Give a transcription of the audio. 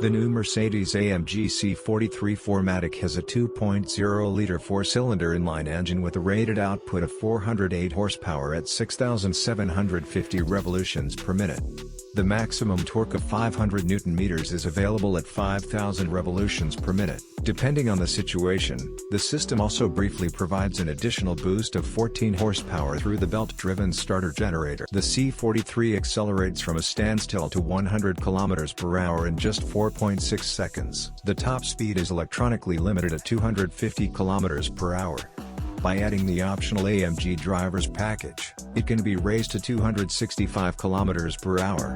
The new Mercedes-AMG C43 4MATIC has a 2.0-liter four-cylinder inline engine with a rated output of 408 horsepower at 6,750 revolutions per minute. The maximum torque of 500 Nm is available at 5,000 revolutions per minute. Depending on the situation, the system also briefly provides an additional boost of 14 horsepower through the belt-driven starter generator. The C43 accelerates from a standstill to 100 km per hour in just 4.6 seconds. The top speed is electronically limited at 250 km per hour. By adding the optional AMG driver's package, it can be raised to 265 km per hour.